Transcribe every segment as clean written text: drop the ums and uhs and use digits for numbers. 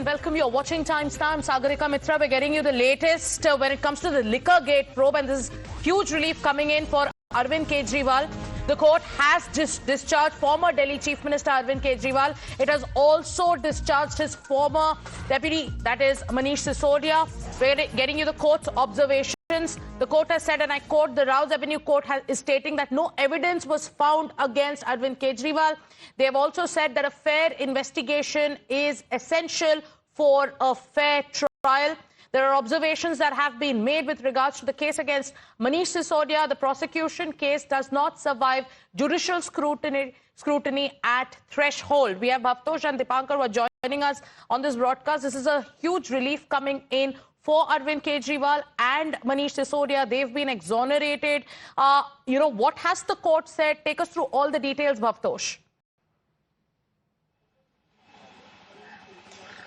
welcome you. Watching Times Now. I'm Sagarika Mitra. We're getting you the latest when it comes to the liquor gate probe, and this is huge relief coming in for Arvind Kejriwal. The court has discharged former Delhi Chief Minister Arvind Kejriwal. It has also discharged his former deputy, that is Manish Sisodia. We're getting you the court's observations. The court has said, and I quote, the Rouse Avenue Court is stating that no evidence was found against Arvind Kejriwal. They have also said that a fair investigation is essential for a fair trial. There are observations that have been made with regards to the case against Manish Sisodia. The prosecution case does not survive judicial scrutiny at threshold. We have Bhavtosh and Dipankar who are joining us on this broadcast. This is a huge relief coming in for Arvind Kejriwal and Manish Sisodia. They've been exonerated. What has the court said? Take us through all the details, Bhavtosh.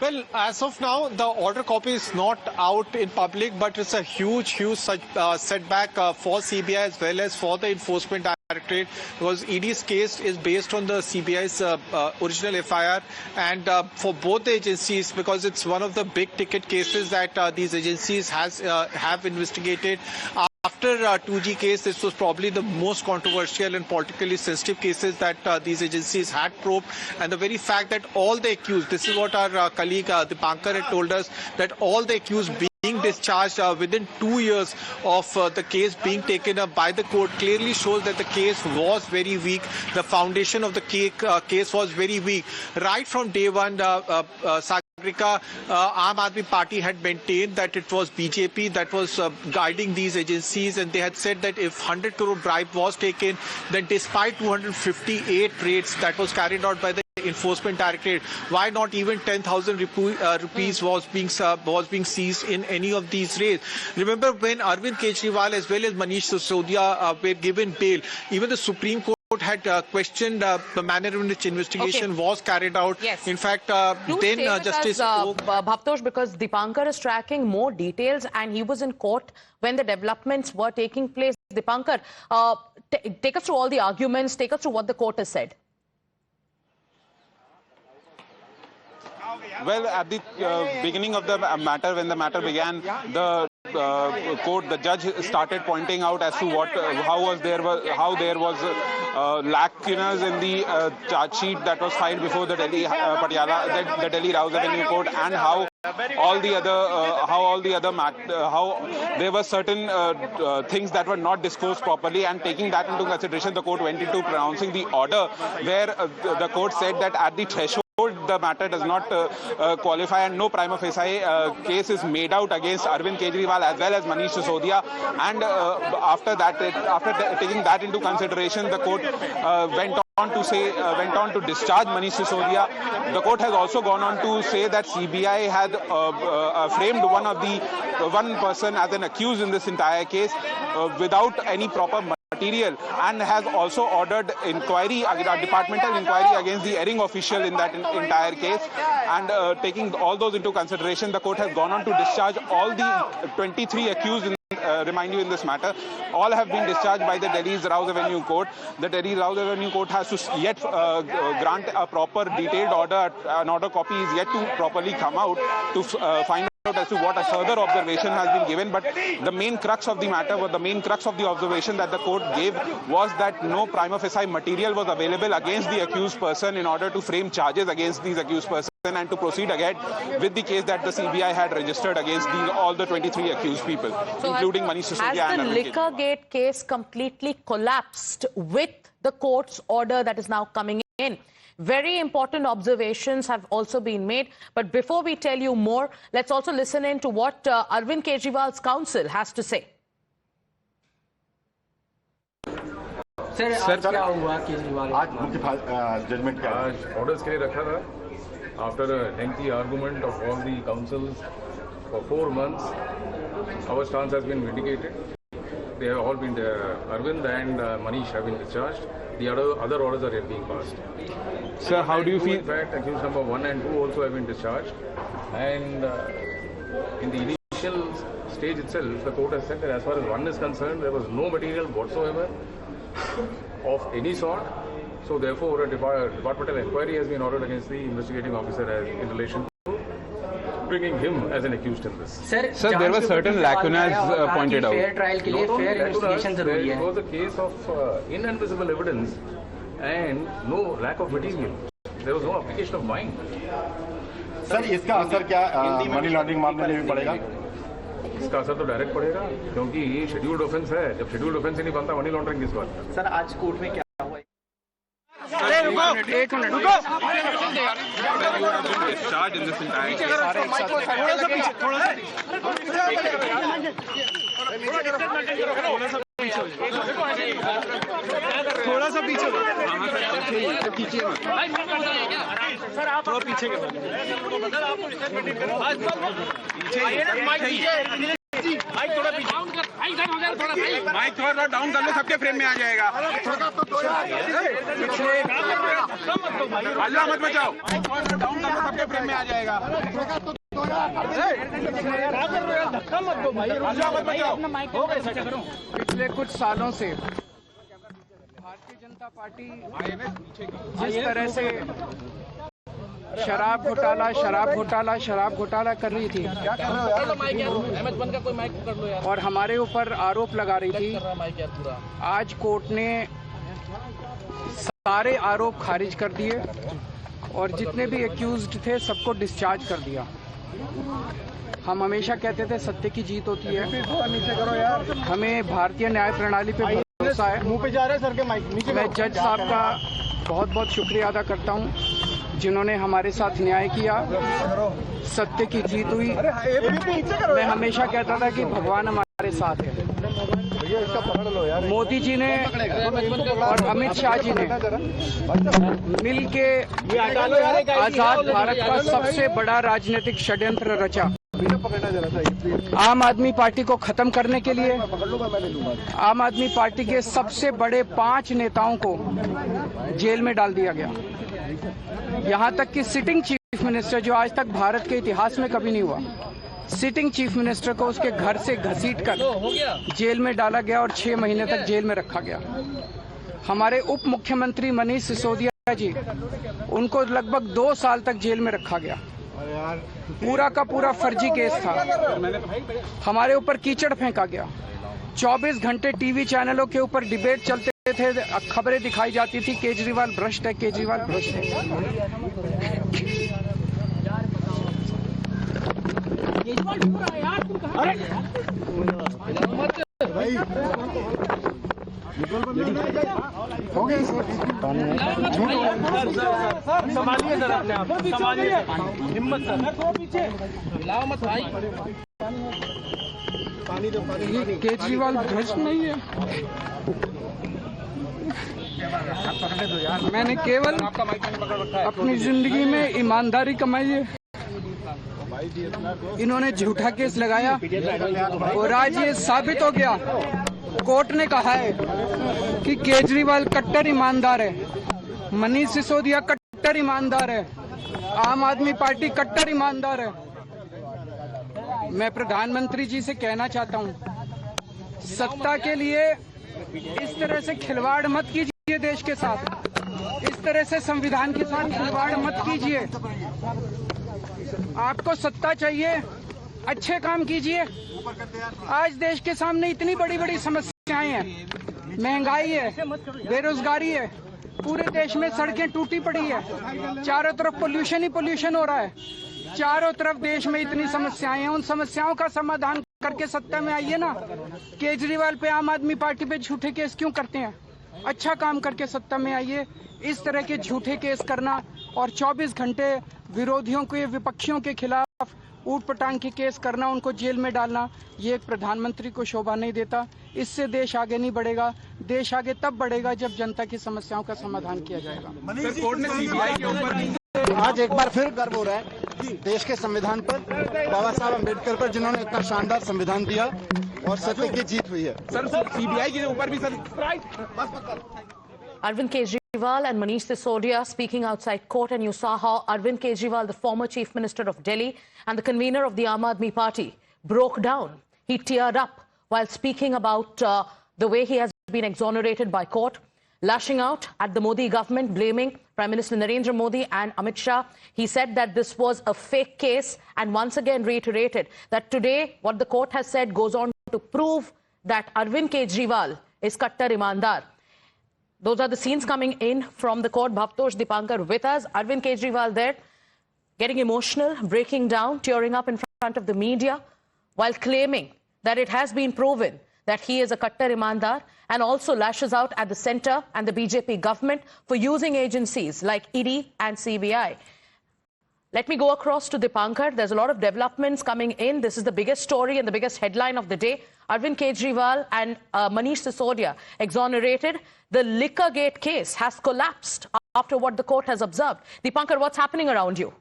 Well, as of now, the order copy is not out in public, but it's a huge setback for CBI as well as for the Enforcement Directorate, because ED's case is based on the CBI's original FIR, and for both the agencies, because it's one of the big ticket cases that these agencies have investigated. After 2G case, this was probably the most controversial and politically sensitive cases that these agencies had probed. And the very fact that all the accused, this is what our colleague Dipankar had told us, that all the accused being discharged within 2 years of the case being taken up by the court clearly shows that the case was very weak. The foundation of the case was very weak. Right from day one, Aam Aadmi Party had maintained that it was BJP that was guiding these agencies, and they had said that if 100 crore bribe was taken, then despite 258 raids that was carried out by the Enforcement Directorate, why not even 10,000 rupees was being seized in any of these raids? Remember when Arvind Kejriwal as well as Manish Sisodia were given bail, even the Supreme Court had questioned the manner in which investigation was carried out. Yes. In fact, then Justice Bhavtosh, because Dipankar is tracking more details and he was in court when the developments were taking place. Dipankar, take us through all the arguments, take us through what the court has said. Well, at the beginning of the matter, when the matter began, the judge started pointing out as to how there was lacunas in the charge sheet that was filed before the Delhi the Delhi Rouse Avenue Court, and how there were certain things that were not disclosed properly, and taking that into consideration, the court went into pronouncing the order where the court said that at the threshold the matter does not qualify and no prima facie case is made out against Arvind Kejriwal as well as Manish Sisodia. And after taking that into consideration, the court went on to discharge Manish Sisodia. The court has also gone on to say that CBI had framed one person as an accused in this entire case without any proper material, and has also ordered a departmental inquiry against the erring official in that entire case. And taking all those into consideration, the court has gone on to discharge all the 23 accused remind you in this matter. All have been discharged by the Delhi's Rouse Avenue Court. The Delhi Rouse Avenue Court has to yet grant a proper detailed order. An order copy is yet to properly come out to find out as to what a further observation has been given. But the main crux of the matter, the main crux of the observation that the court gave was that no prima facie material was available against the accused person in order to frame charges against these accused persons and to proceed ahead with the case that the CBI had registered against all the 23 accused people, so including Manish Sisodia. Has the liquor gate case completely collapsed with the court's order that is now coming in? Very important observations have also been made. But before we tell you more, let's also listen in to what Arvind Kejriwal's counsel has to say. Sir क्या हुआ केजरीवाल आज मुख्य judgement का orders के लिए रखा था after a lengthy argument of all the counsels for 4 months. Our stance has been vindicated. They have all been Arvind and Manish have been discharged. The other orders are yet being passed. Sir, how do you feel? In fact, accused number 1 and 2 also have been discharged. And in the initial stage itself, the court has said that as far as 1 is concerned, there was no material whatsoever of any sort. So therefore, a departmental inquiry has been ordered against the investigating officer in relation to bringing him as an accused in this. Sir, there were certain lacunas pointed out. Fair trial के लिए Not only fair lacunas, investigation जरूरी there है. was a case of inadmissible evidence and no lack of material. There was no application of mind. Sir इसका असर क्या money laundering मामले में भी पड़ेगा? इसका असर तो डायरेक्ट पड़ेगा क्योंकि ये शेड्यूल्ड ऑफेंस है. जब शेड्यूल्ड ऑफेंस ही नहीं बनता मनी लॉन्ड्रिंग किस बात का? सर आज कोर्ट में क्या हुआ? एक मिनट रुको. Discharged in this entire case. थोड़ा सा पीछे सर आप थोड़ा पीछे माइक थोड़ा डाउन कर लो, सबके फ्रेम में आ जाएगा. अल्लाह मत बचाओ. डाउन कर लो, सबके फ्रेम में आ जाएगा. अल्लाह मत बचाओ. पिछले कुछ सालों से भारतीय जनता पार्टी जिस तरह से शराब घोटाला कर रही थी और हमारे ऊपर आरोप लगा रही थी, आज कोर्ट ने सारे आरोप खारिज कर दिए और जितने भी एक्यूज्ड थे सबको डिस्चार्ज कर दिया. हम हमेशा कहते थे सत्य की जीत होती है. हमें भारतीय न्याय प्रणाली पे भरोसा है. मुंह पे जा रहे सर के माइक नीचे. मैं जज साहब का बहुत बहुत शुक्रिया अदा करता हूं जिन्होंने हमारे साथ न्याय किया. सत्य की जीत हुई. मैं हमेशा कहता था कि भगवान हमारे साथ है. मोदी जी ने और अमित शाह जी ने मिलके आजाद भारत का सबसे बड़ा राजनीतिक षड्यंत्र रचा. आम आदमी पार्टी को खत्म करने के लिए आम आदमी पार्टी के सबसे बड़े 5 नेताओं को जेल में डाल दिया गया. यहाँ तक कि सिटिंग चीफ मिनिस्टर, जो आज तक भारत के इतिहास में कभी नहीं हुआ, सिटिंग चीफ मिनिस्टर को उसके घर से घसीटकर जेल में डाला गया और 6 महीने तक जेल में रखा गया. हमारे उप मुख्यमंत्री मनीष सिसोदिया जी, उनको लगभग 2 साल तक जेल में रखा गया. पूरा का पूरा फर्जी केस था. हमारे ऊपर कीचड़ फेंका गया. 24 घंटे टीवी चैनलों के ऊपर डिबेट चलते थे, खबरें दिखाई जाती थी केजरीवाल भ्रष्ट है, केजरीवाल भ्रष्ट है. संभालिए सर अपने आप, संभालिए. हिम्मत सर. ये केजरीवाल भ्रष्ट नहीं है. मैंने केवल अपनी जिंदगी में ईमानदारी कमाई है. इन्होंने झूठा केस लगाया और आज ये साबित हो गया. कोर्ट ने कहा है कि केजरीवाल कट्टर ईमानदार है, मनीष सिसोदिया कट्टर ईमानदार है, आम आदमी पार्टी कट्टर ईमानदार है. मैं प्रधानमंत्री जी से कहना चाहता हूं, सत्ता के लिए इस तरह से खिलवाड़ मत कीजिए. देश के साथ इस तरह से संविधान के साथ खिलवाड़ मत कीजिए. आपको सत्ता चाहिए, अच्छे काम कीजिए. आज देश के सामने इतनी बड़ी बड़ी समस्याएं हैं. महंगाई है, बेरोजगारी है, पूरे देश में सड़कें टूटी पड़ी है, चारों तरफ पोल्यूशन ही पोल्यूशन हो रहा है. चारों तरफ देश में इतनी समस्याएं हैं. उन समस्याओं का समाधान करके सत्ता में आइए ना. केजरीवाल पे, आम आदमी पार्टी पे झूठे केस क्यों करते हैं? अच्छा काम करके सत्ता में आइए. इस तरह के झूठे केस करना और 24 घंटे विरोधियों के, विपक्षियों के खिलाफ ऊट पटांग के केस करना, उनको जेल में डालना, ये एक प्रधानमंत्री को शोभा नहीं देता. इससे देश आगे नहीं बढ़ेगा. देश आगे तब बढ़ेगा जब जनता की समस्याओं का समाधान किया जाएगा. आज एक बार फिर गर्व हो रहा है देश के संविधान पर, बाबा साहब अम्बेडकर पर, जिन्होंने इतना शानदार संविधान दिया और सत्य की जीत हुई है. सर सीबीआई के ऊपर भी sir. Arvind Kejriwal and Manish Sisodia speaking outside court, and you saw how Arvind Kejriwal, the former Chief Minister of Delhi and the convener of the Aam Aadmi Party, broke down. He teared up while speaking about the way he has been exonerated by court, lashing out at the Modi government, blaming Prime Minister Narendra Modi and Amit Shah. He said that this was a fake case and once again reiterated that today what the court has said goes on to prove that Arvind Kejriwal is Kattar Imandar. Those are the scenes coming in from the court. Bhavtosh Dipankar with us. Arvind Kejriwal there getting emotional, breaking down, tearing up in front of the media while claiming that it has been proven that he is a Kattar Imandar, and also lashes out at the centre and the BJP government for using agencies like ED and CBI. Let me go across to Dipankar. There's a lot of developments coming in. This is the biggest story and the biggest headline of the day. Arvind Kejriwal and Manish Sisodia exonerated. The Liquorgate case has collapsed after what the court has observed. Dipankar, what's happening around you?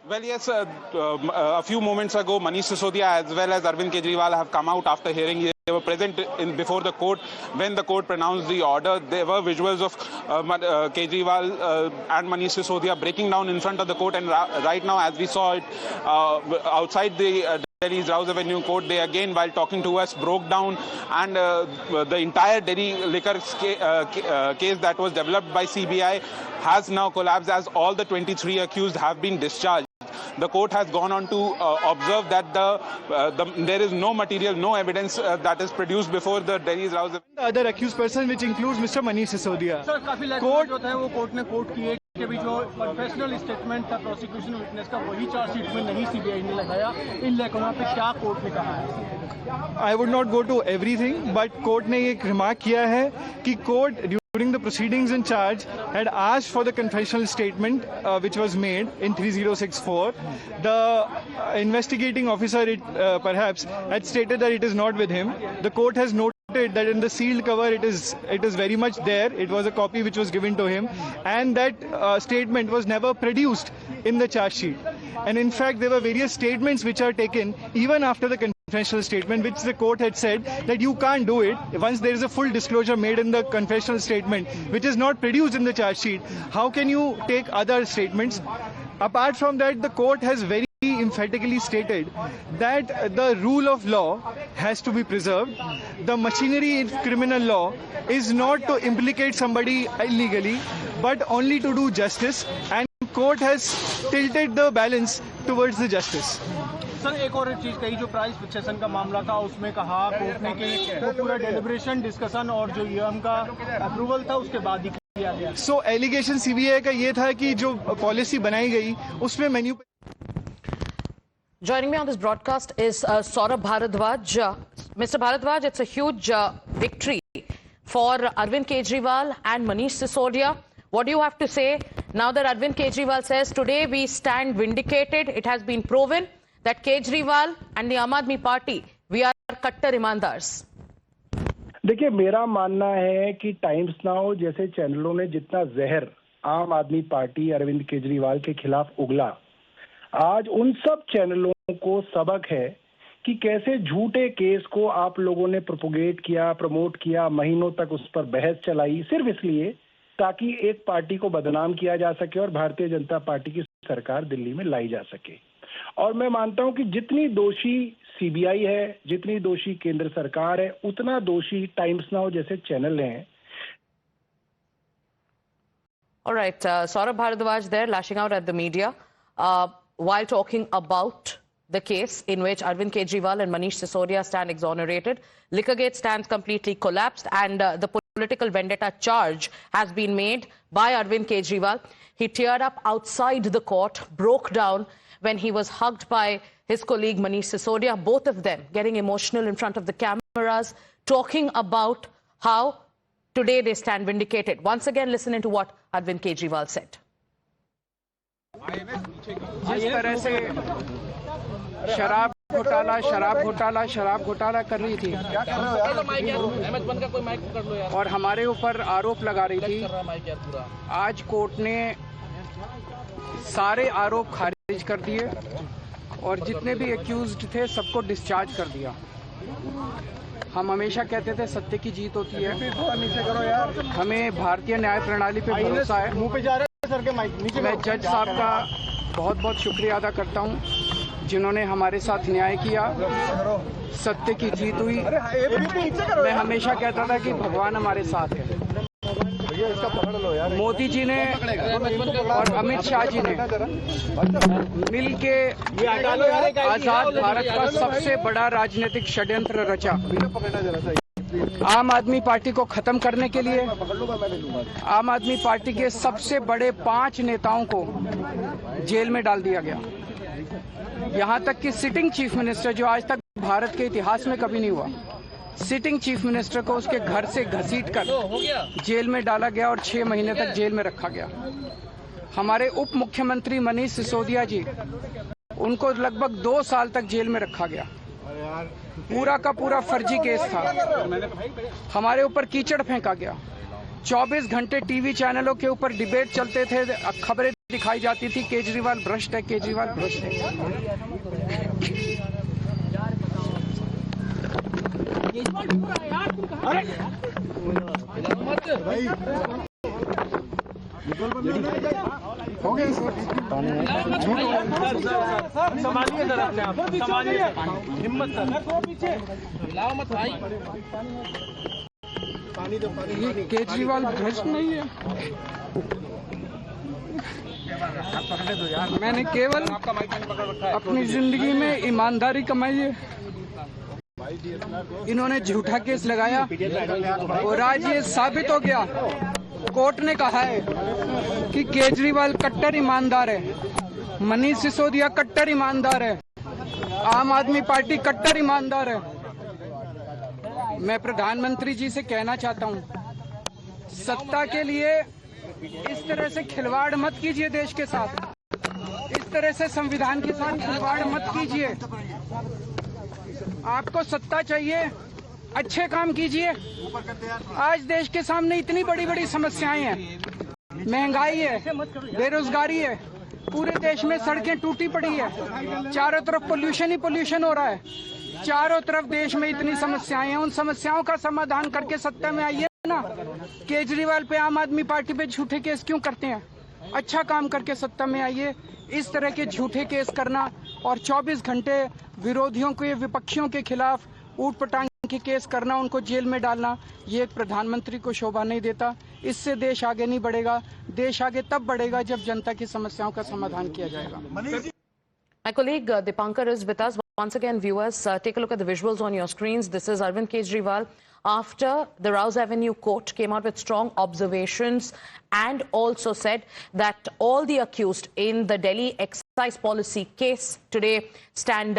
Well, yes, a few moments ago, Manish Sisodia as well as Arvind Kejriwal have come out after hearing. They were present before the court when the court pronounced the order. There were visuals of Kejriwal and Manish Sisodia breaking down in front of the court. And right now, as we saw it outside the Delhi's Rouse Avenue court, they again, while talking to us, broke down, and the entire Delhi liquor case that was developed by CBI has now collapsed as all the 23 accused have been discharged. The court has gone on to observe that there is no material, no evidence that is produced before the Delhi's Rouse. The other accused person, which includes Mr. Manish Sisodia. Sir काफी court जो है वो court ने court की के भी जो confessional statement था प्रोसिक्यूशन विटनेस का वही चार्जशीट में नहीं सीबीआई ने लगाया. इन लेखों पे क्या कोर्ट ने कहा है? I would not go to everything, but court ने एक रिमार्क किया है कि court during the proceedings in charge had asked for the confessional statement which was made in 3064. The investigating officer perhaps had stated that it is not with him. The court has noted that in the sealed cover it is very much there. It was a copy which was given to him, and that statement was never produced in the charge sheet. And in fact, there were various statements which are taken even after the confessional statement, which the court had said that you can't do it. Once there is a full disclosure made in the confessional statement, which is not produced in the charge sheet, how can you take other statements? Apart from that, the court has very emphatically stated that the rule of law has to be preserved. The machinery in criminal law is not to implicate somebody illegally, but only to do justice, and court has tilted the balance towards the justice. Sir एक और चीज कही, जो price fixation का मामला था उसमें कहा कोर्ट ने कि वो पूरा डेलिब्रेशन डिस्कशन और जो ईएम का अप्रूवल था उसके बाद ही किया गया. सो एलिगेशन सीबीआई का ये था कि जो पॉलिसी बनाई गई उसमें menu. Joining me on this broadcast is Saurabh Bharadwaj. Mr. Bharadwaj, it's a huge victory for Arvind Kejriwal and Manish Sisodia. What do you have to say now that Arvind Kejriwal says today we stand vindicated? It has been proven that Kejriwal and the Aam Aadmi Party, we are Kattar Imandars. देखिए, मेरा मानना है कि times now जैसे चैनलों ने जितना जहर आम आदमी पार्टी अरविंद केजरीवाल के खिलाफ उगला, आज उन सब चैनलों को सबक है कि कैसे झूठे केस को आप लोगों ने प्रोपोगेट किया, प्रमोट किया, महीनों तक उस पर बहस चलाई, सिर्फ इसलिए ताकि एक पार्टी को बदनाम किया जा सके और भारतीय जनता पार्टी की सरकार दिल्ली में लाई जा सके. और मैं मानता हूं कि जितनी दोषी सीबीआई है, जितनी दोषी केंद्र सरकार है, उतना दोषी टाइम्स नाउ जैसे चैनल हैं. All right, Saurabh Bharadwaj there lashing out at the media while talking about the case in which Arvind Kejriwal and Manish Sisodia stand exonerated. Liquorgate stands completely collapsed, and the political vendetta charge has been made by Arvind Kejriwal. He teared up outside the court, broke down when he was hugged by his colleague Manish Sisodia, both of them getting emotional in front of the cameras, talking about how today they stand vindicated. Once again, listen into what Arvind Kejriwal said. जिस तरह से शराब घोटाला कर रही थी और हमारे ऊपर आरोप लगा रही थी, आज कोर्ट ने सारे आरोप खारिज कर दिए और जितने भी एक्यूज्ड थे सबको डिस्चार्ज कर दिया. हम हमेशा कहते थे सत्य की जीत होती है. हमें भारतीय न्याय प्रणाली पे भरोसा है. मैं जज साहब का बहुत बहुत शुक्रिया अदा करता हूं जिन्होंने हमारे साथ न्याय किया. सत्य की जीत हुई. मैं हमेशा कहता था कि भगवान हमारे साथ है. मोदी जी ने और अमित शाह जी ने मिल के आजाद भारत का सबसे बड़ा राजनीतिक षड्यंत्र रचा। आम आदमी पार्टी को खत्म करने के लिए आम आदमी पार्टी के सबसे बड़े 5 नेताओं को जेल में डाल दिया गया। यहां तक कि सिटिंग चीफ मिनिस्टर, जो आज तक भारत के इतिहास में कभी नहीं हुआ, सिटिंग चीफ मिनिस्टर को उसके घर से घसीटकर जेल में डाला गया और 6 महीने तक जेल में रखा गया। हमारे उप मुख्यमंत्री मनीष सिसोदिया जी, उनको लगभग 2 साल तक जेल में रखा गया। पूरा का पूरा फर्जी केस था। हमारे ऊपर कीचड़ फेंका गया। 24 घंटे टीवी चैनलों के ऊपर डिबेट चलते थे, खबरें दिखाई जाती थी, केजरीवाल भ्रष्ट है, केजरीवाल भ्रष्ट है। संभालिए जरा अपने आप, संभालिए, हिम्मत ये केजरीवाल भ्रष्ट नहीं है। मैंने केवल अपनी जिंदगी में ईमानदारी कमाई है। इन्होंने झूठा केस लगाया और आज ये साबित हो गया। कोर्ट ने कहा है कि केजरीवाल कट्टर ईमानदार है, मनीष सिसोदिया कट्टर ईमानदार है, आम आदमी पार्टी कट्टर ईमानदार है। मैं प्रधानमंत्री जी से कहना चाहता हूं, सत्ता के लिए इस तरह से खिलवाड़ मत कीजिए देश के साथ, इस तरह से संविधान के साथ खिलवाड़ मत कीजिए। आपको सत्ता चाहिए, अच्छे काम कीजिए। आज देश के सामने इतनी बड़ी बड़ी समस्याएं हैं, महंगाई है, बेरोजगारी है, पूरे देश में सड़कें टूटी पड़ी है, चारों तरफ पोल्यूशन ही पोल्यूशन हो रहा है, चारों तरफ देश में इतनी समस्याएं हैं। उन समस्याओं का समाधान करके सत्ता में आइए ना। केजरीवाल पे, आम आदमी पार्टी पे झूठे केस क्यों करते हैं? अच्छा काम करके सत्ता में आइए। इस तरह के झूठे केस करना और 24 घंटे विरोधियों के, विपक्षियों के खिलाफ ऊट पटांग के केस करना, उनको जेल में डालना, ये एक प्रधानमंत्री को शोभा नहीं देता। इससे देश आगे नहीं बढ़ेगा। देश आगे तब बढ़ेगा जब जनता की समस्याओं का समाधान किया जाएगा। My colleague Dipankar is with us. Once again, viewers, take a look at the visuals on your screens. This is Arvind Kejriwal after the Rouse Avenue court came out with strong observations and also said that all the accused in the Delhi excise policy case today stand,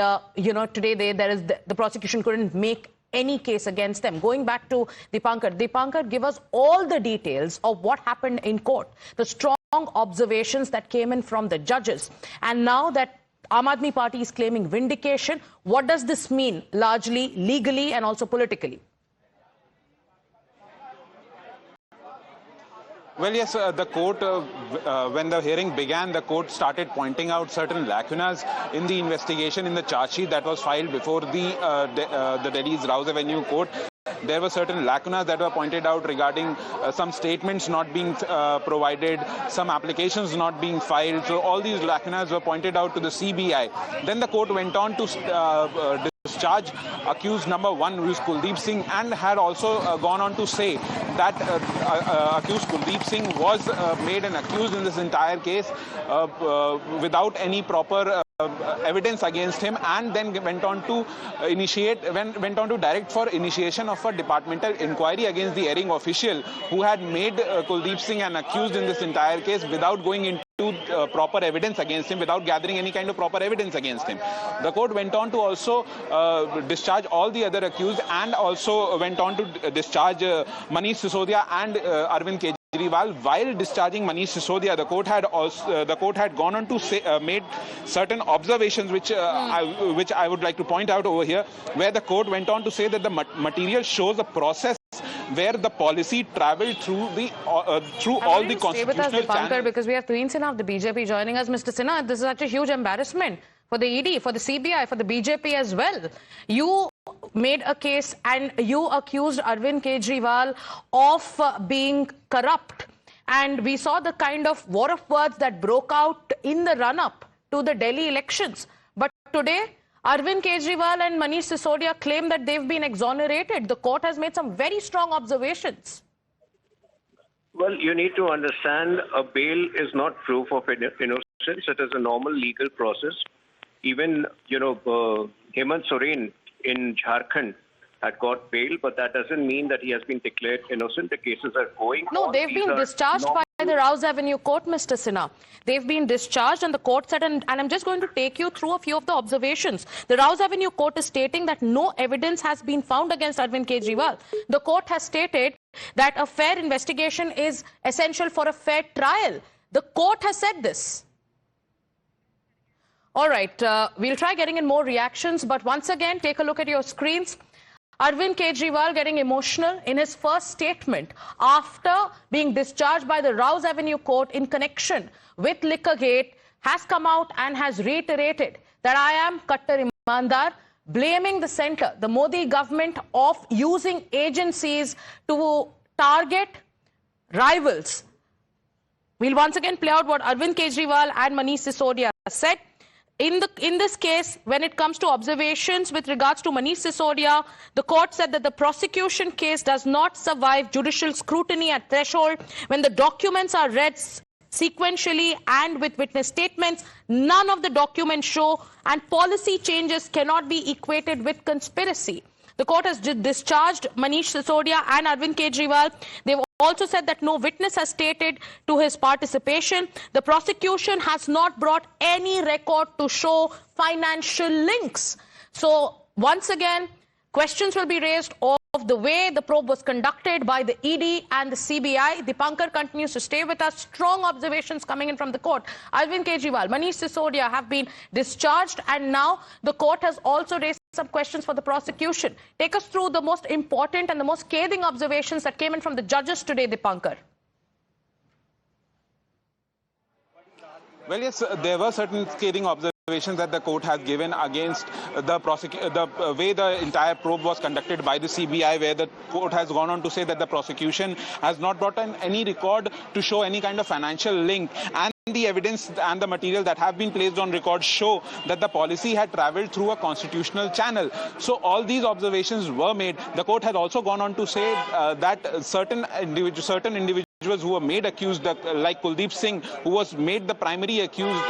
today the prosecution couldn't make any case against them. Going back to Dipankar, give us all the details of what happened in court, the strong observations that came in from the judges, and now that Aam Aadmi Party is claiming vindication. What does this mean largely, legally and also politically? Well, yes, the court, when the hearing began, the court started pointing out certain lacunas in the investigation in the charge sheet that was filed before the Delhi's Rouse Avenue court. There were certain lacunas that were pointed out regarding some statements not being provided, some applications not being filed. So all these lacunas were pointed out to the CBI. Then the court went on to discharge accused number 1, who is Kuldeep Singh, and had also gone on to say that accused Kuldeep Singh was made an accused in this entire case without any proper evidence against him, and then went on to direct for initiation of a departmental inquiry against the erring official who had made Kuldeep Singh an accused in this entire case without going into proper evidence against him, without gathering any kind of proper evidence against him. The court went on to also discharge all the other accused, and also went on to discharge Manish Sisodia and Arvind Kejriwal. While discharging Manish Sisodia, the court had gone on to say, made certain observations which I would like to point out over here, where the court went on to say that the material shows a process where the policy travelled through all the constitutional stay with us, Dipankar, channels. because we have Preen Sinha of the BJP joining us. Mr. Sinha, this is such a huge embarrassment for the ED, for the CBI, for the BJP as well. You made a case and you accused Arvind Kejriwal of being corrupt. And we saw the kind of war of words that broke out in the run-up to the Delhi elections. But today, Arvind Kejriwal and Manish Sisodia claim that they've been exonerated. The court has made some very strong observations. Well, you need to understand a bail is not proof of innocence. It is a normal legal process. Even, Hemant Soren in Jharkhand had got bail, but that doesn't mean that he has been declared innocent. The cases are going on. No, they've been discharged by the Rouse Avenue Court, Mr. Sinha. They've been discharged and the court said, and I'm just going to take you through a few of the observations. The Rouse Avenue Court is stating that no evidence has been found against Arvind Kejriwal. The court has stated that a fair investigation is essential for a fair trial. The court has said this. All right, we'll try getting in more reactions, but once again, take a look at your screens. Arvind Kejriwal getting emotional in his first statement after being discharged by the Rouse Avenue Court in connection with Liquorgate has come out and has reiterated that I am Kattar Imandar, blaming the centre, the Modi government, of using agencies to target rivals. We'll once again play out what Arvind Kejriwal and Manish Sisodia said. In this case, when it comes to observations with regards to Manish Sisodia, the court said that the prosecution case does not survive judicial scrutiny at threshold. When the documents are read sequentially and with witness statements, none of the documents show, and policy changes cannot be equated with conspiracy. The court has discharged Manish Sisodia and Arvind Kejriwal. They've also said that no witness has stated to his participation. The prosecution has not brought any record to show financial links. So once again, questions will be raised of the way the probe was conducted by the ED and the CBI. Dipankar continues to stay with us. Strong observations coming in from the court. Arvind Kejriwal, Manish Sisodia have been discharged, and now the court has also raised some questions for the prosecution. Take us through the most important and the most scathing observations that came in from the judges today, Dipankar. Well, yes, there were certain scathing observations that the court has given against the way the entire probe was conducted by the CBI, where the court has gone on to say that the prosecution has not brought in any record to show any kind of financial link, and the evidence and the material that have been placed on record show that the policy had travelled through a constitutional channel. So all these observations were made. The court had also gone on to say that certain individuals who were made accused, like Kuldeep Singh, who was made the primary accused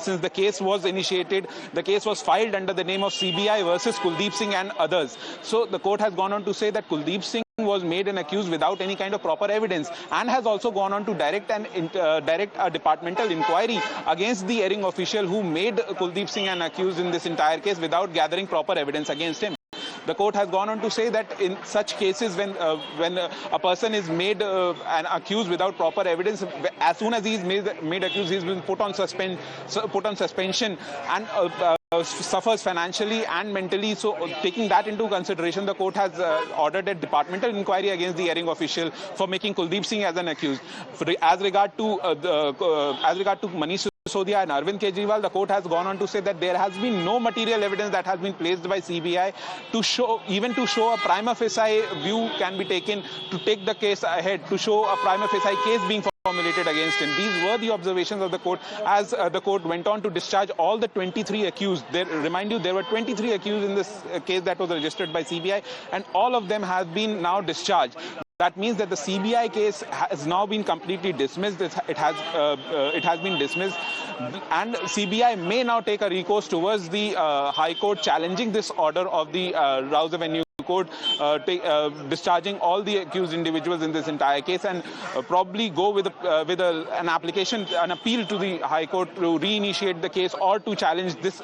since the case was initiated. The case was filed under the name of CBI versus Kuldeep Singh and others. So the court has gone on to say that Kuldeep Singh was made an accused without any kind of proper evidence, and has also gone on to direct a departmental inquiry against the erring official who made Kuldeep Singh an accused in this entire case without gathering proper evidence against him. The court has gone on to say that in such cases, when a person is made an accused without proper evidence, as soon as he is made accused, he has been put on suspension and suffers financially and mentally. So taking that into consideration, the court has ordered a departmental inquiry against the erring official for making Kuldeep Singh as an accused. As regard to Manish Sisodia and Arvind Kejriwal, the court has gone on to say that there has been no material evidence that has been placed by CBI to show a prima facie view can be taken to take the case ahead, to show a prima facie case being formulated against him. These were the observations of the court as the court went on to discharge all the 23 accused. Remind you, there were 23 accused in this case that was registered by CBI, and all of them have been now discharged. That means that the CBI case has now been completely dismissed. It has been dismissed, and CBI may now take a recourse towards the High Court challenging this order of the Rouse Avenue Court discharging all the accused individuals in this entire case, and probably go with an application, an appeal to the High Court to reinitiate the case or to challenge this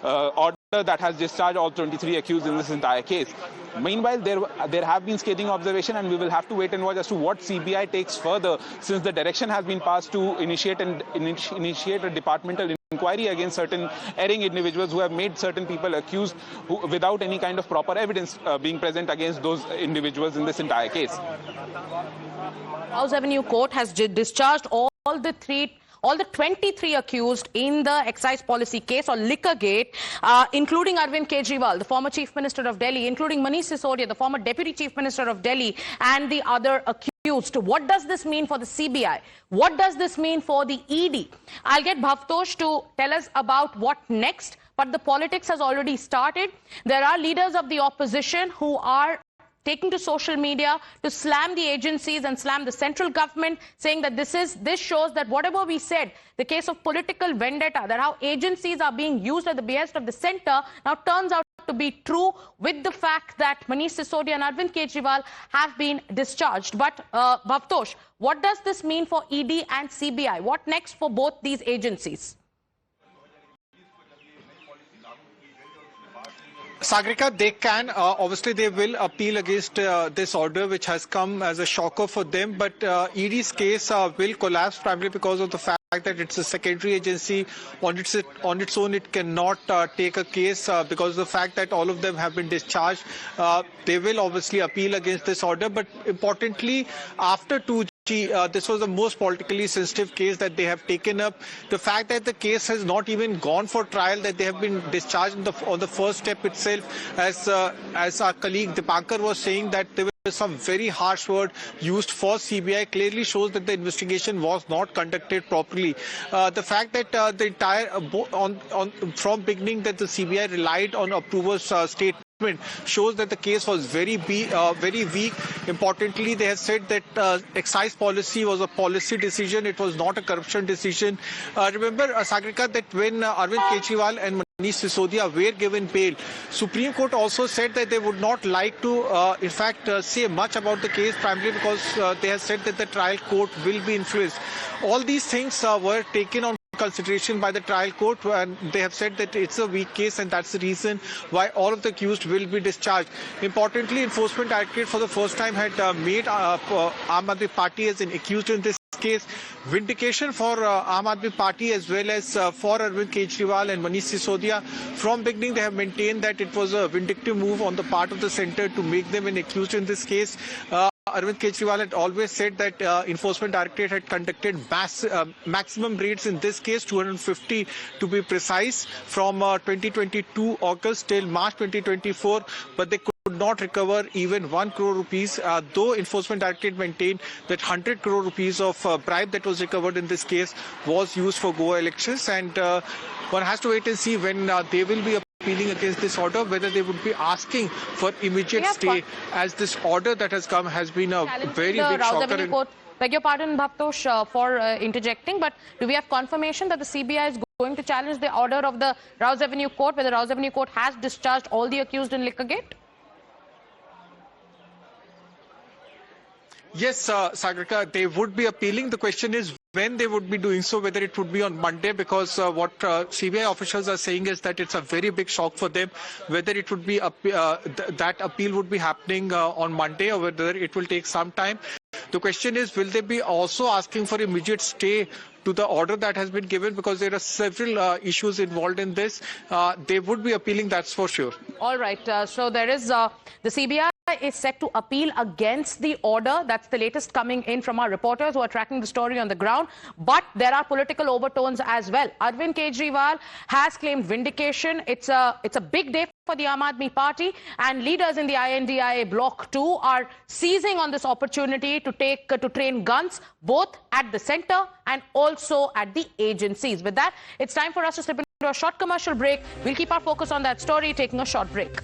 order that has discharged all 23 accused in this entire case. Meanwhile, there have been scathing observations, and we will have to wait and watch as to what CBI takes further, since the direction has been passed to initiate a departmental inquiry against certain erring individuals who have made certain people accused without any kind of proper evidence being present against those individuals in this entire case. Rouse Avenue Court has discharged all the 23 accused in the excise policy case or Liquorgate, including Arvind Kejriwal, the former Chief Minister of Delhi, including Manish Sisodia, the former Deputy Chief Minister of Delhi, and the other accused. What does this mean for the CBI? What does this mean for the ED? I'll get Bhavtosh to tell us about what next, but the politics has already started. There are leaders of the opposition who are taking to social media to slam the agencies and slam the central government, saying that this shows that whatever we said, the case of political vendetta, that how agencies are being used at the behest of the centre, now turns out to be true, with the fact that Manish Sisodia and Arvind Kejriwal have been discharged. But Bhavtosh, what does this mean for ED and CBI? What next for both these agencies? Sagarika, they can, obviously they will appeal against this order, which has come as a shocker for them, but ED's case will collapse primarily because of the fact that it's a secondary agency. On its own, it cannot take a case because of the fact that all of them have been discharged. They will obviously appeal against this order, but importantly, after 2G, this was the most politically sensitive case that they have taken up. The fact that the case has not even gone for trial, that they have been discharged on the first step itself, as our colleague Dipankar was saying, that there was some very harsh word used for CBI, clearly shows that the investigation was not conducted properly. The fact that the entire from beginning that the CBI relied on Approver's statement shows that the case was very weak. Importantly, they have said that excise policy was a policy decision. It was not a corruption decision. Remember, Sagarika, that when Arvind Kejriwal and Manish Sisodia were given bail, Supreme Court also said that they would not like to, in fact, say much about the case, primarily because they have said that the trial court will be influenced. All these things were taken on consideration by the trial court, and they have said that it's a weak case, and that's the reason why all of the accused will be discharged. Importantly, Enforcement Directorate for the first time had made Aam Aadmi Party as an accused in this case. Vindication for Aam Aadmi Party as well as for Arvind Kejriwal and Manish Sisodia. From beginning, they have maintained that it was a vindictive move on the part of the centre to make them an accused in this case. Arvind Kejriwal had always said that Enforcement Directorate had conducted maximum raids in this case, 250 to be precise, from 2022 August till March 2024, but they could not recover even 1 crore rupees, though Enforcement Directorate maintained that 100 crore rupees of bribe that was recovered in this case was used for Goa elections, and one has to wait and see when they will be appealing against this order, whether they would be asking for immediate stay, as this order that has come has been a very big shocker. Beg your pardon, Bhavtosh, for interjecting, but do we have confirmation that the CBI is going to challenge the order of the Rouse Avenue Court, where the Rouse Avenue Court has discharged all the accused in Liquorgate? Yes, Sagarika, they would be appealing. The question is when they would be doing so, whether it would be on Monday, because what CBI officials are saying is that it's a very big shock for them, whether it would be that appeal would be happening on Monday or whether it will take some time. The question is, will they be also asking for immediate stay to the order that has been given, because there are several issues involved in this. They would be appealing, that's for sure. All right. So there is the CBI is set to appeal against the order. That's the latest coming in from our reporters who are tracking the story on the ground. But there are political overtones as well. Arvind Kejriwal has claimed vindication. It's a big day for the Aam Aadmi Party, and leaders in the INDIA Bloc 2 are seizing on this opportunity to train guns both at the centre and also at the agencies. With that, it's time for us to slip into a short commercial break. We'll keep our focus on that story, taking a short break.